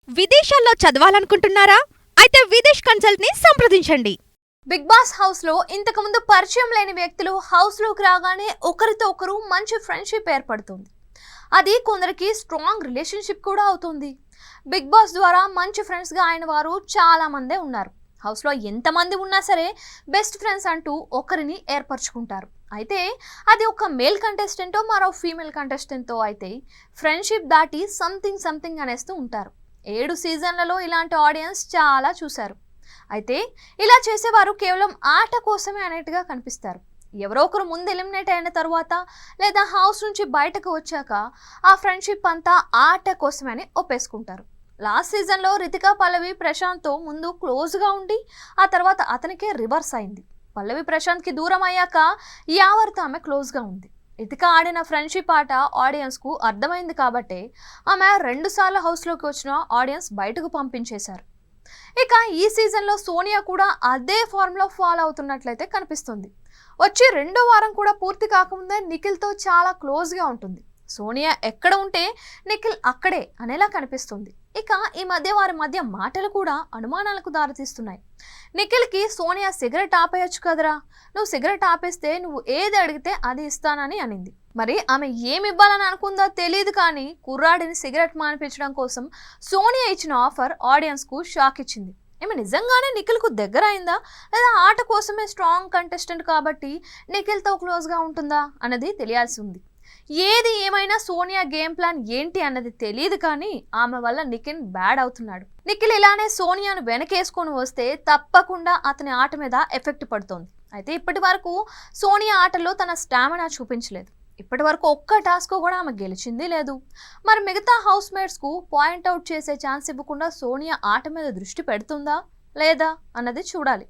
విదేశాల్లో చదవాలనుకుంటున్నారా? అయితే విదేశ్ కన్సల్ట్ ని సంప్రదించండి. బిగ్ బాస్ హౌస్ లో ఇంతకు ముందు పరిచయం లేని వ్యక్తులు హౌస్ లోకి రాగానే ఒకరితో ఒకరు మంచి ఫ్రెండ్షిప్ ఏర్పడుతుంది. అది కొందరికి స్ట్రాంగ్ రిలేషన్షిప్ కూడా అవుతుంది. బిగ్ బాస్ ద్వారా మంచి ఫ్రెండ్స్ గా అయిన వారు చాలా మందే ఉన్నారు. హౌస్ లో ఎంతమంది ఉన్నా సరే బెస్ట్ ఫ్రెండ్స్ అంటూ ఒకరిని ఏర్పరచుకుంటారు. అయితే అది ఒక మేల్ కంటెస్టెంటో మరో ఫీమేల్ కంటెస్టెంట్తో అయితే ఫ్రెండ్షిప్ దాటి సంథింగ్ అనేస్తూ ఉంటారు. 7 సీజన్లలో ఇలాంటి ఆడియన్స్ చాలా చూశారు. అయితే ఇలా చేసేవారు కేవలం ఆట కోసమే అనేట్టుగా కనిపిస్తారు. ఎవరో ఒకరు ముందు ఎలిమినేట్ అయిన తర్వాత లేదా హౌస్ నుంచి బయటకు వచ్చాక ఆ ఫ్రెండ్షిప్ అంతా ఆట కోసమే అని ఒప్పేసుకుంటారు. లాస్ట్ సీజన్లో రితికా పల్లవి ప్రశాంత్తో ముందు క్లోజ్గా ఉండి ఆ తర్వాత అతనికే రివర్స్ అయింది. పల్లవి ప్రశాంత్కి దూరం అయ్యాక యావరితో ఆమె క్లోజ్గా ఉంది. రితిక ఆడిన ఫ్రెండ్షిప్ ఆట ఆడియన్స్కు అర్థమైంది కాబట్టే ఆమె 2 సార్లు హౌస్లోకి వచ్చిన ఆడియన్స్ బయటకు పంపించేశారు. ఇక ఈ సీజన్లో సోనియా కూడా అదే ఫార్ములా ఫాలో అవుతున్నట్లయితే కనిపిస్తుంది. వచ్చి 2వ వారం కూడా పూర్తి కాకముందే నిఖిల్తో చాలా క్లోజ్గా ఉంటుంది. సోనియా ఎక్కడ ఉంటే నిఖిల్ అక్కడే అనేలా కనిపిస్తుంది. ఇక ఈ మధ్య వారి మధ్య మాటలు కూడా అనుమానాలకు దారితీస్తున్నాయి. నిఖిల్కి సోనియా సిగరెట్ ఆపేయచ్చు కదరా, నువ్వు సిగరెట్ ఆపేస్తే నువ్వు ఏది అడిగితే అది ఇస్తానని అనింది. మరి ఆమె ఏమి ఇవ్వాలని అనుకుందో తెలియదు, కానీ కుర్రాడిని సిగరెట్ మానిపించడం కోసం సోనియా ఇచ్చిన ఆఫర్ ఆడియన్స్కు షాక్ ఇచ్చింది. ఈమె నిజంగానే నిఖిల్కు దగ్గర అయిందా, లేదా ఆట కోసమే స్ట్రాంగ్ కంటెస్టెంట్ కాబట్టి నిఖిల్తో క్లోజ్గా ఉంటుందా అన్నది తెలియాల్సి ఉంది. ఏది ఏమైనా సోనియా గేమ్ ప్లాన్ ఏంటి అన్నది తెలియదు, కానీ ఆమె వల్ల నిఖిల్ బ్యాడ్ అవుతున్నాడు. నిఖిల్ ఇలానే సోనియాను వెనకేసుకొని వస్తే తప్పకుండా అతని ఆట మీద ఎఫెక్ట్ పడుతోంది. అయితే ఇప్పటి వరకు సోనియా ఆటలో తన స్టామినా చూపించలేదు. ఇప్పటి వరకు ఒక్క టాస్క్ కూడా ఆమె గెలిచింది లేదు. మరి మిగతా హౌస్ మేట్స్కు పాయింట్అవుట్ చేసే ఛాన్స్ ఇవ్వకుండా సోనియా ఆట మీద దృష్టి పెడుతుందా లేదా అన్నది చూడాలి.